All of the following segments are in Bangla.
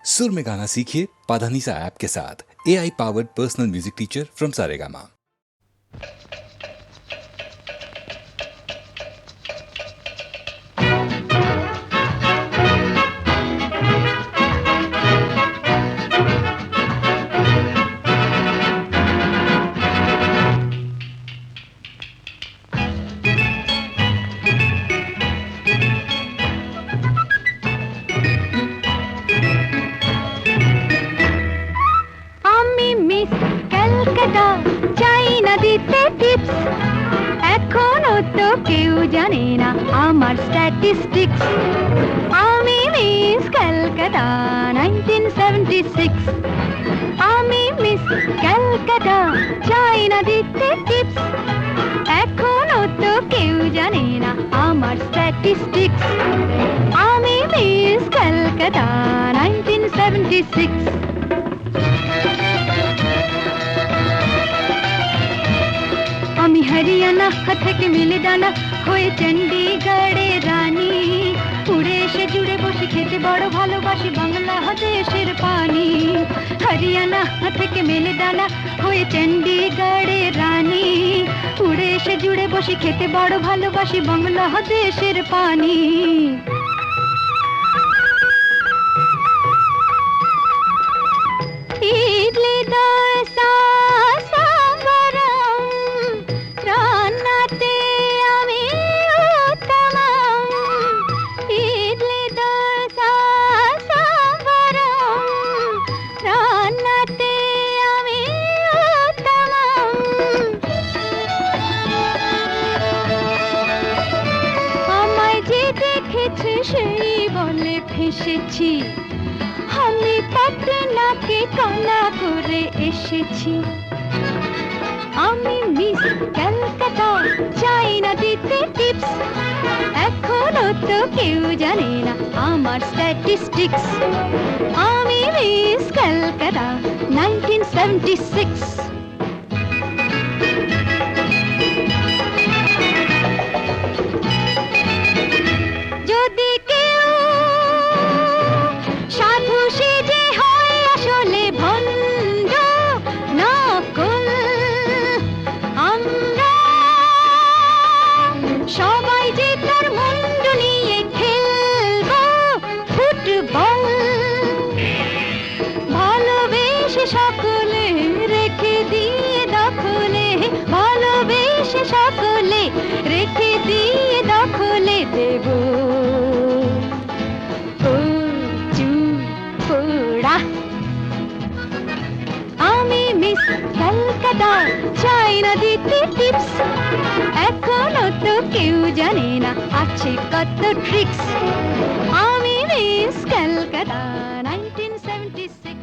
सुर में गाना सीखिए पाधानीसा ऐप के साथ। AI powered personal music teacher from Saregama. এখনো তো কেউ জানে না আমার স্ট্যাটিস্টিক্স। আমি মিস ক্যালকাটা 1976। আমি মিস ক্যালকাটা চাই না দিতে টিপস। এখনো তো কেউ জানে না আমার স্ট্যাটিস্টিক্স। আমি মিস ক্যালকাটা 1976। আমি হরিয়ানা থেকে মিলে ডানা হয়ে চণ্ডীগড়ের রানী। উড়ে এসে জুড়ে বসে খেতে বড় ভালোবাসি বাংলাদেশের পানি। হরিয়ানা থেকে মেলে ডানা হয়ে চণ্ডীগড়ের রানী। উড়ে এসে জুড়ে বসে খেতে বড় ভালোবাসি বাংলাদেশের পানি। ইডলি দোসা সেই বলে ফেসেছি, আমি পাটনাকে কানা করে এসেছি। আমি মিস ক্যালকাটা চাই না দিতে টিপস। এখনো তো কেউ জানে না আমার স্ট্যাটিস্টিক্স। আমি মিস ক্যালকাটা 1976। যদি কেউ সাধু সেজে হয় আসলে ভণ্ড নকল, আমরা সবাই যে তার মুন্ডু নিয়ে খেলবো ফুটবল। ভালোবেসে সকলে রেখে দিয়ে দখলে, ভালোবেসে সকলে রেখে দিয়ে দখলে দেব পোড়া। আমি মিস ক্যালকাটা চাই না দিতে টিপস। এখনো তো কেউ জানে না আছে কত ট্রিক্স। আমি মিস ক্যালকাটা 1976।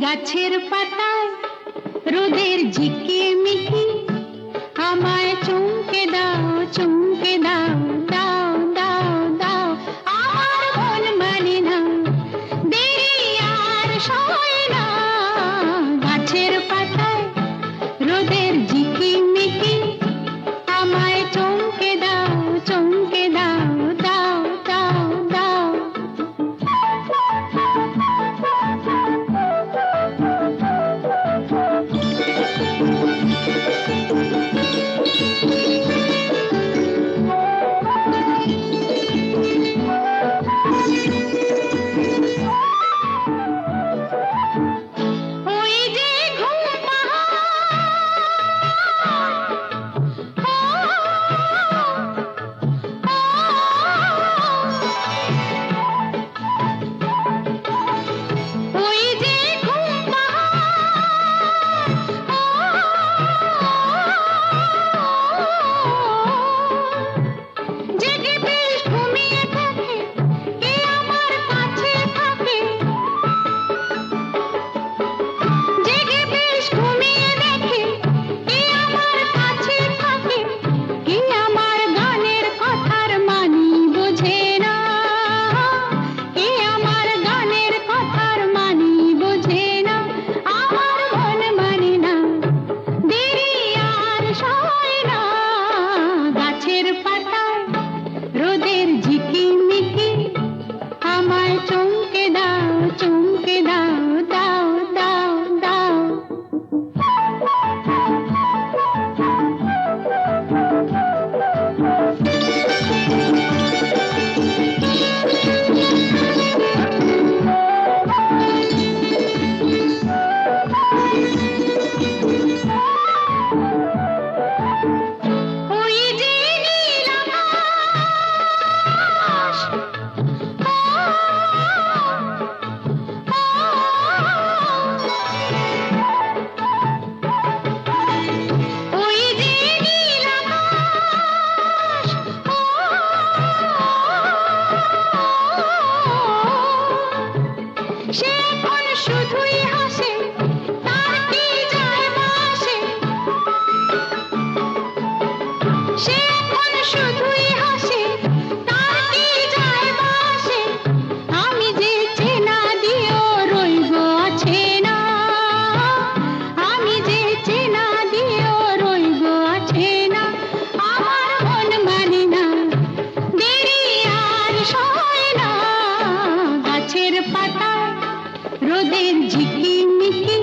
গাছের পাতায় রোদের ঝিকিমিকি আমায় চমকে দাও চমকে দাও দাও দাও দাও আমার মন মানে না দেরি আর সয় না গাছের পাতায় রোদের ঝিকিমিকি আমায় চমকে দাও চমকে দাও দাও দাও দাও ওই যে ঘুম ওই যে ঘুম জেগে বেশ ঘুমিয়ে থাকে কে আমার কাছে থাকে জেগে বেশ ঘুমিয়ে দেখে কে আমার কাছে থাকে কে আমার গানের কথার মানি বোঝে না কে আমার গানের কথার মানি বোঝে না আমার মন মানে না দেরি আর সয় না গাছের পাতায় রোদের ঝিকিমিকি আমায় চমকে দাও চমকে দাও দাও দাও দাও ওই যে নীল আকাশ ওই যে নীল আকাশ সে এখন শুধুই হাসে তার কি যায় আসে সে এখন শুধুই হাসে তার কি যায় আসে আমি যে চেনা দিয়েও রইব আছে না আমি যে চেনা দিয়েও রইব আছে না আমার মন মানে না দেরি আর সয় না গাছের পাতায় রোদের ঝিকিমিকি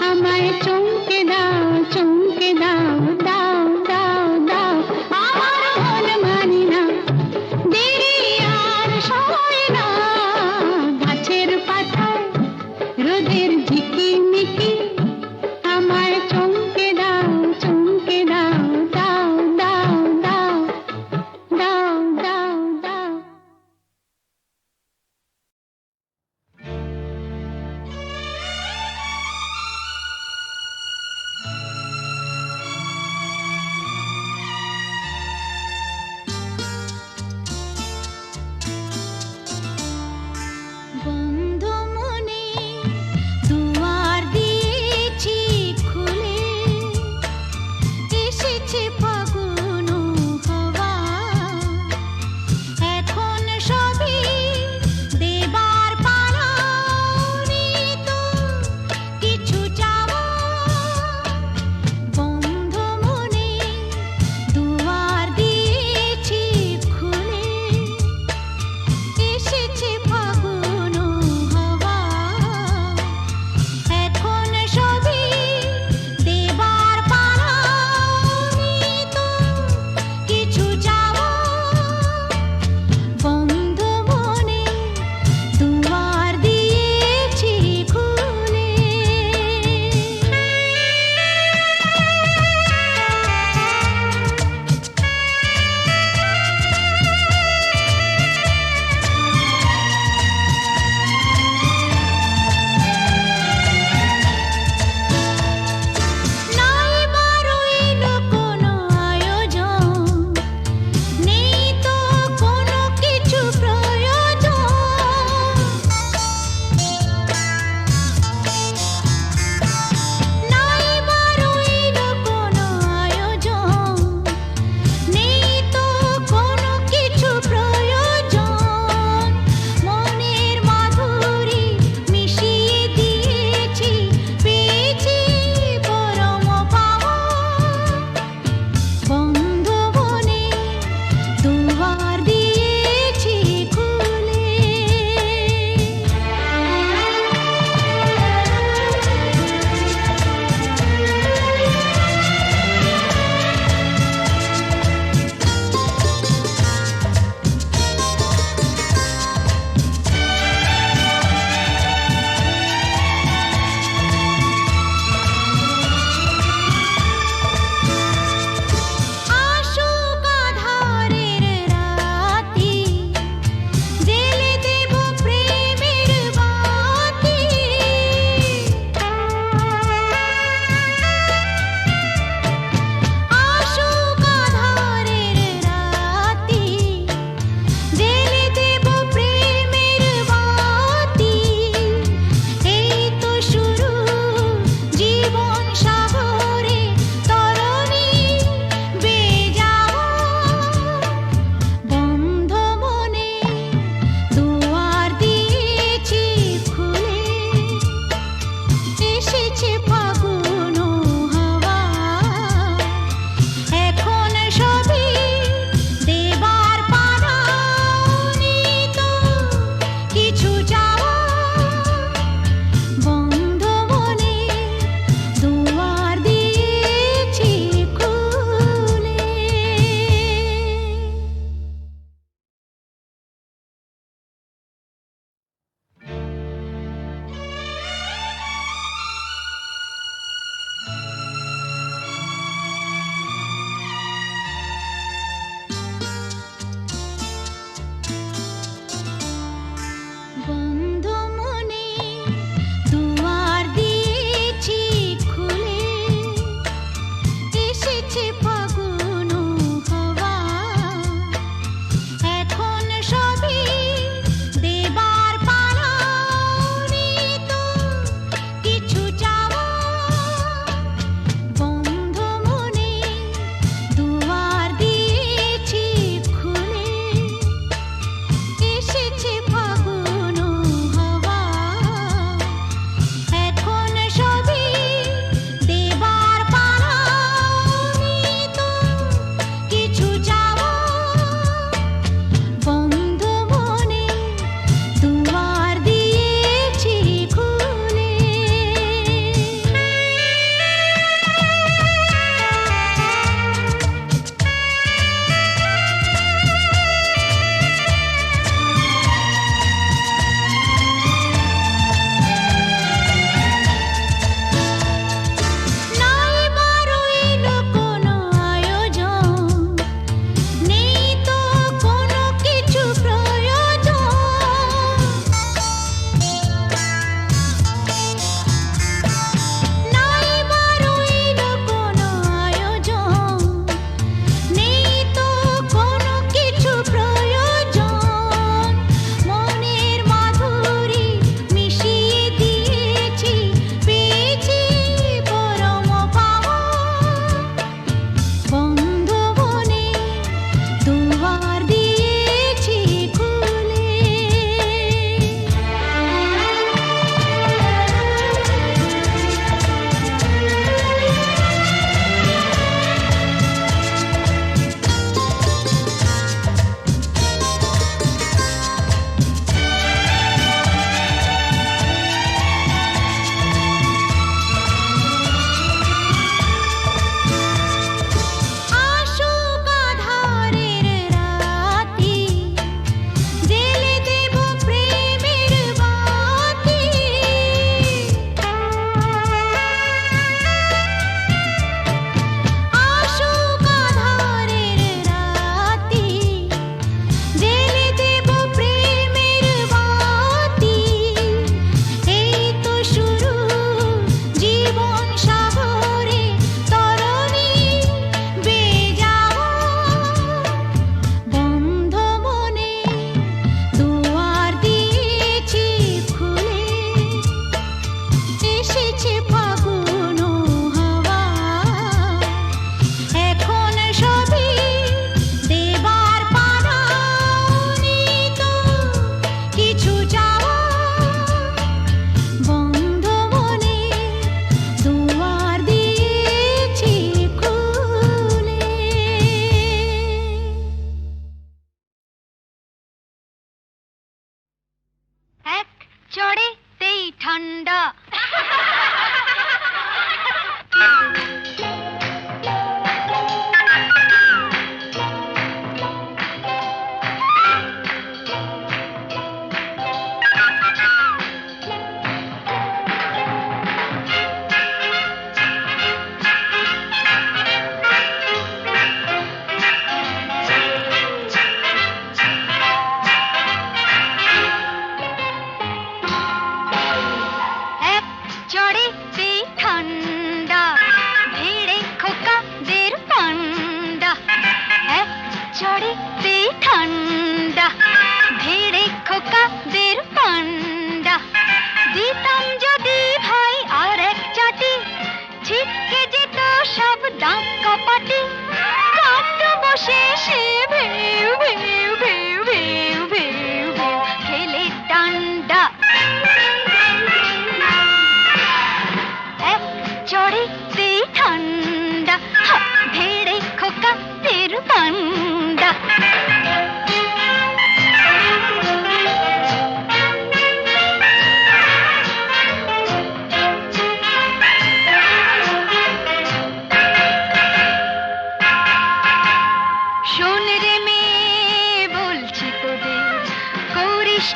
আমায় চমকে দাও চমকে দাও দাও দাও দাও আমার মন মানে না দেরি আর সয় না গাছের পাতায় রোদের ঝিকিমিকি আমায় চমকে দাও চমকে দাও দাও দাও দাও দাও দাও দাও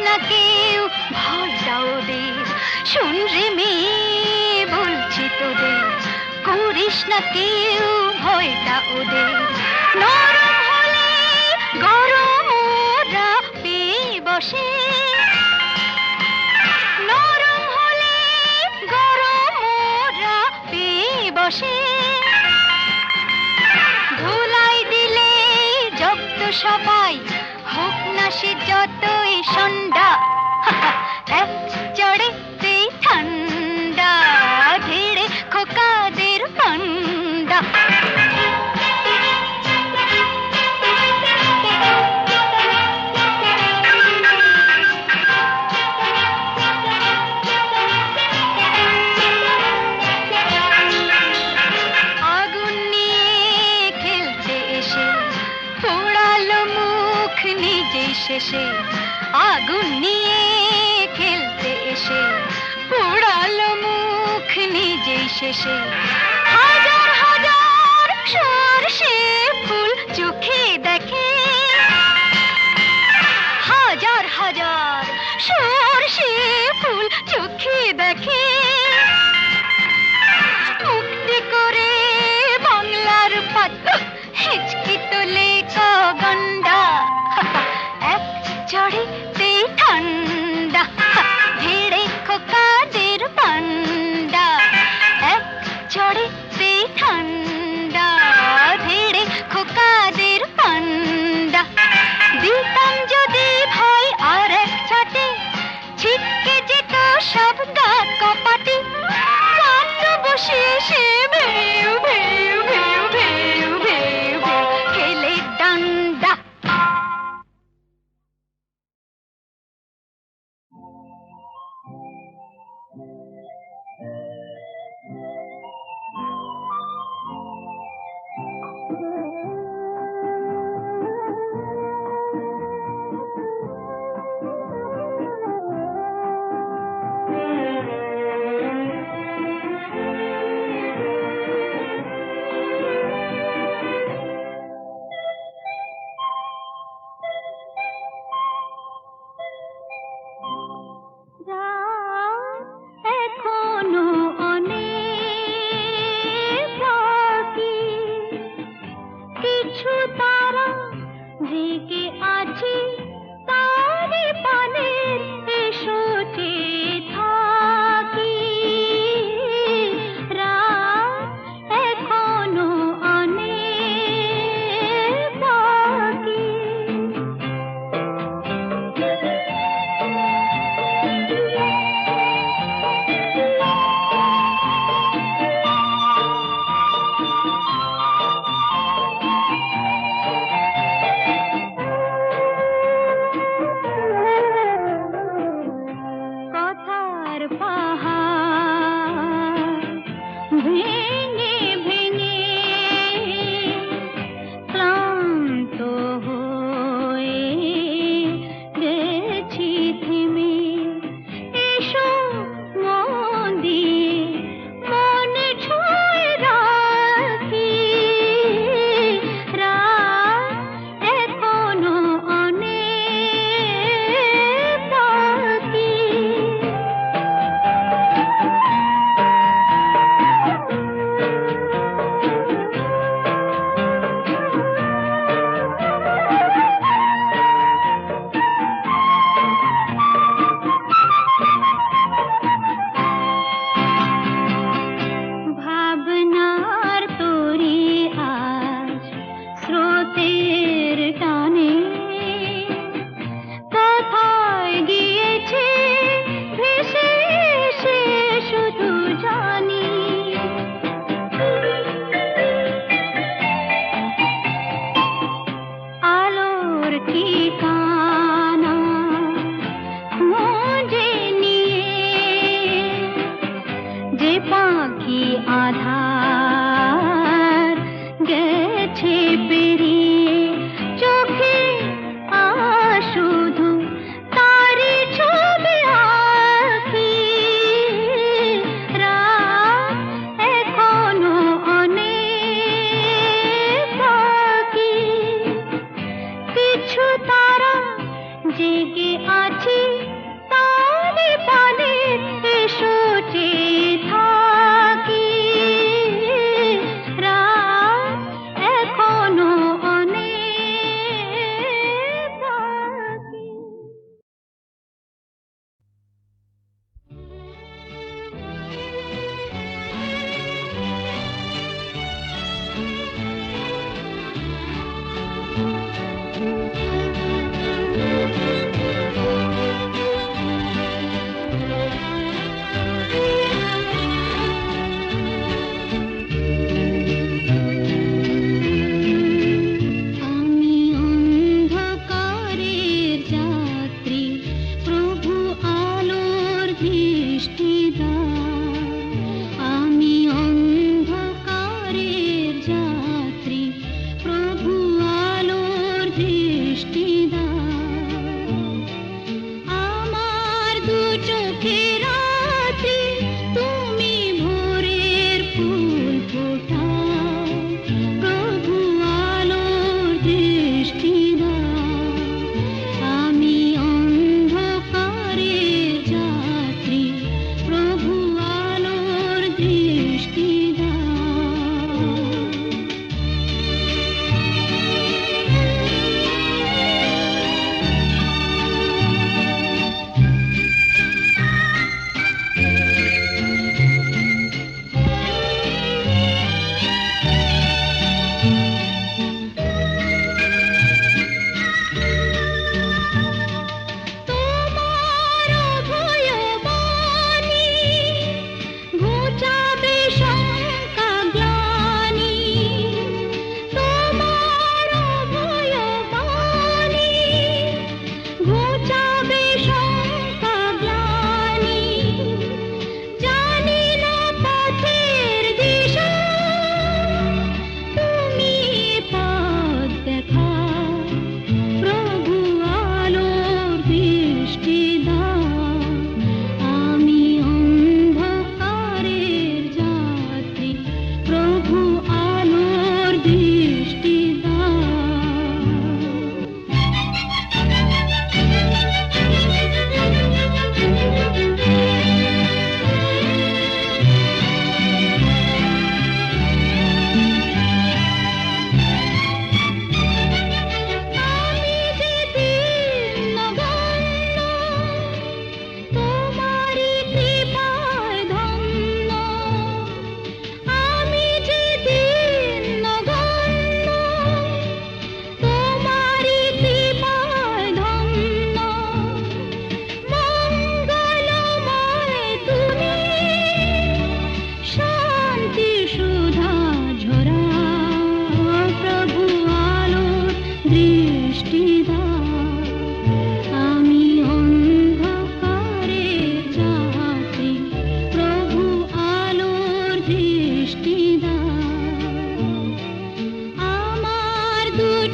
না কেউ ভয়টা ওদের, শোন রে মেয়ে বলছি তোদের, করিস না কেউ ভয়টা ওদের। নরম হলে গরম ওরা পেয়ে বসে, নরম হলে গরম ওরা পেয়ে বসে, ধুলাই দিলে জব্দ সবাই হোক না সে যতই সন্ধ্যা, এক চড়েতেই ঠান্ডা ধীরে খোকাদের পান্ডা। আগুন নিয়ে খেলতে এসে পোড়ালো মুখ নিজেই শেষে, আগুন নিয়ে খেলতে এসে পোড়ালো মুখ নিজেই শেষে। হাজার হাজার সরষে ফুল চোখে দেখে, হাজার হাজার সরষে ফুল চোখে দেখে, মুক্তি করে বাংলার পাত হেঁচকি তোলে গন্ডা, এক চড়েতেই ঠান্ডা ধীরে খোকাদের পান্ডা, এক চড়েতেই ঠান্ডা ধীরে খোকাদের পান্ডা। দিতাম যদি ভাই আর এক ছাটে, ছিটকে যেত সব গা কপাটি, কাঁদ বসে সে ভেউ ভেউ ভেউ ভেউ ভেউ খেলে ডান্ডা। এখনো অনেক বাকি, কিছু তারা জেগে আছে তারি পানের এসো চেয়ে থাকি, রাত এখনো অনেক বাকি। কথার পাহাড় ভেঙে ভেঙে ক্লান্ত হয়ে গেছি থেমে, এসো মন দিয়ে মনে ছুঁয়ে রাখি, রাত এখনো অনেক বাকি। ভাবনার তরি আজ স্রোতের টানে কোথায় গিয়েছে ভেসে সে শুধু জানি, আলোর ঠিকানা খুঁজে নিয়ে যে পাখি আধার গেছে পেরিয়ে, চোখে শুধু তারি ছবি আঁকি, রাত এখনো অনেক বাকি, কিছু তারা জেগে আছে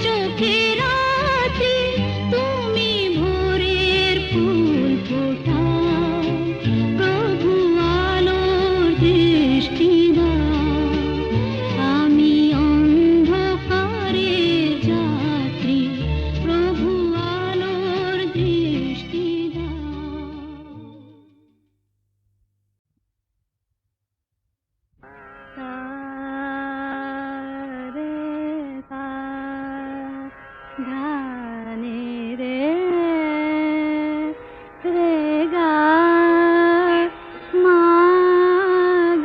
চোখে রাত্রি তুমি ভোরের ফুল ফোটাও, প্রভু আলোর দৃষ্টি দাও, আমি অন্ধকারের যাত্রী, প্রভু আলোর দৃষ্টি দাও। রে ধানে রে রে গা মা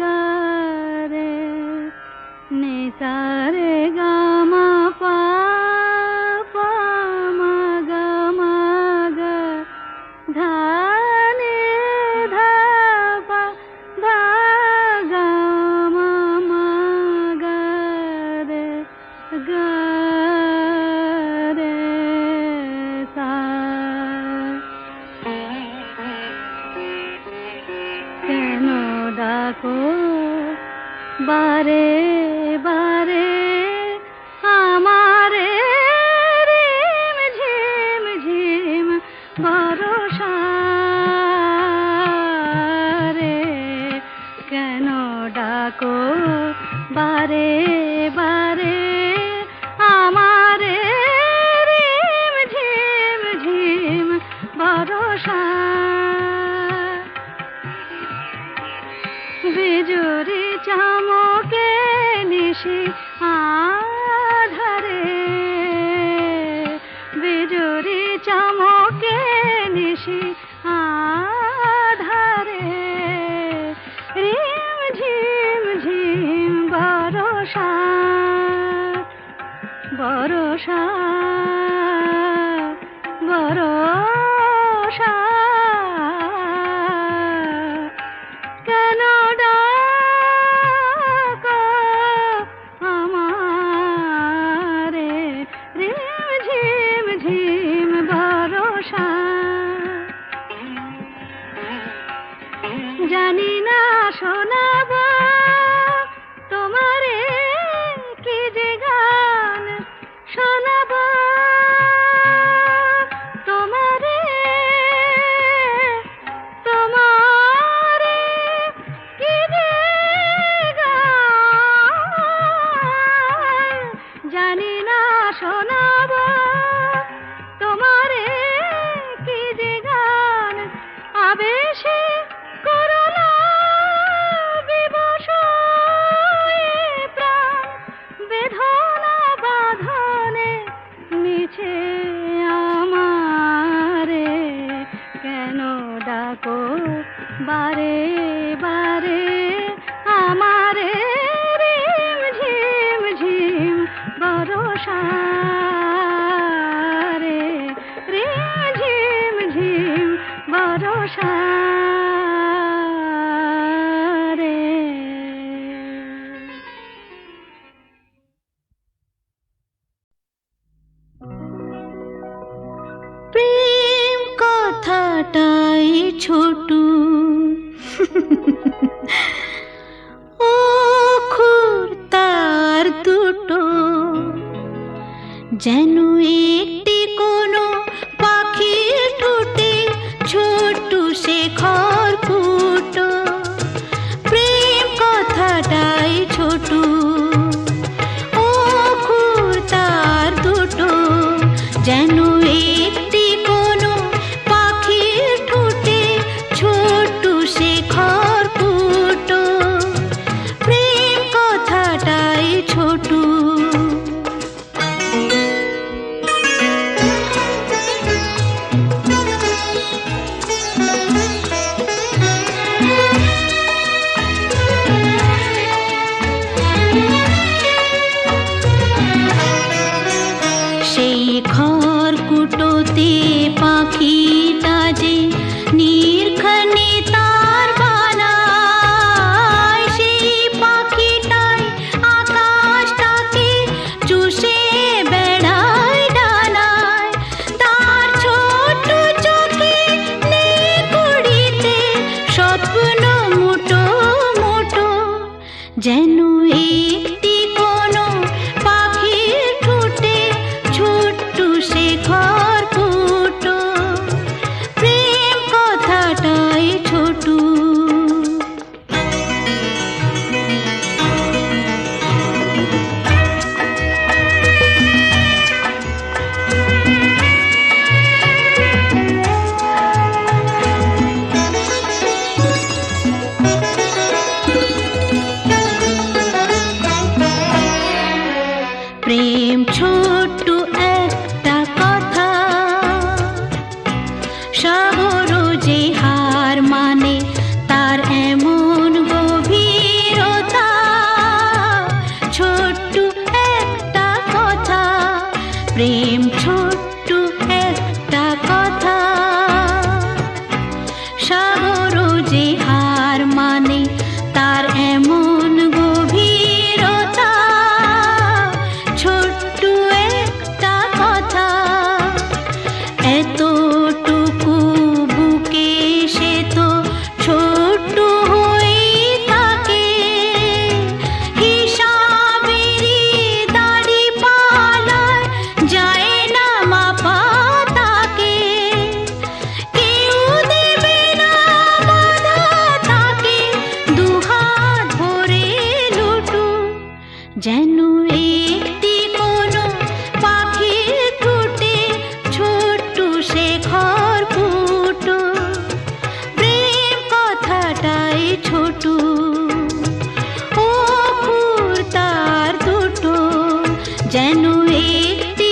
গা রে নে সা রে গা মা পা পা মা গা ধা নে ধা পা ধা গা মা গা রে গা রে সা। কেন ডাকো বারে বারে আমারে রিম ঝিম ঝিম বরষা রে, কেন ডাকো বারে বারে আমারে রিম ঝিম ঝিম বরষা। বিজুরি চমকে নিশি আধারে, বিজুরি চমকে নিশি আধারে, রিম ঝিম ঝিম বরষা বরষা বরষা। কেন ডাকো আমারে রিম ঝিম ঝিম বরষা। জানি না শোনাব তোমারে কি যে গান শোনাব, তোমারে তোমারে কি যে গান জানি না শোনাব, তোমারে কি যে গান আবেশে করুণা বিবশ এ প্রাণ বেদনা বাঁধনে মিছে আমারে। কেন ডাকো বারে বারে আমারে রিম ঝিম ঝিম বরষা রে, রিম ঝিম ঝিম বরষা রে। প্রেম কথাটাই ছোট, অক্ষর তার দুটো, যেন একটি কোনো পাখির ঠোঁটে ছোট সে খড়কুটো। প্রেম কথাটাই ছোট, অক্ষর তার দুটো, যেন একটি কোনো পাখির ঠোঁটে ছোট সে খড়কুটো। প্রেম কথাটাই ছোট। সেই খড়কুটোতে পাখিটা যে নির্ঘনে তার বানায়, সেই পাখিটাই আকাশটাকে চুষে বেড়ায় ডানায়। তার ছোট চোখে নেই কুড়িতে স্বপ্ন মুটো মুটো, যেন একটি কোনো পাখির ঠোঁটে প্রেম ছোট্ট একটা কথা, সাগর যে হার মানে তার এমন গভীরতা, ছোট্ট একটা কথা এতটুকু বুকে সে তো ছোট্ট হয়ে থাকে, হিসাবেরই দাড়ি পালার যায় না মাপা তাকে, কেউ দেবে না বাধা তাকে দুহাত ভরে লুটু, যেন একটি কোনো পাখির ঠোঁটে ছোট্ট শেখর ফুটো, প্রেম কথাটাই ছোট ও ফুল তার দুটো, যেন একটি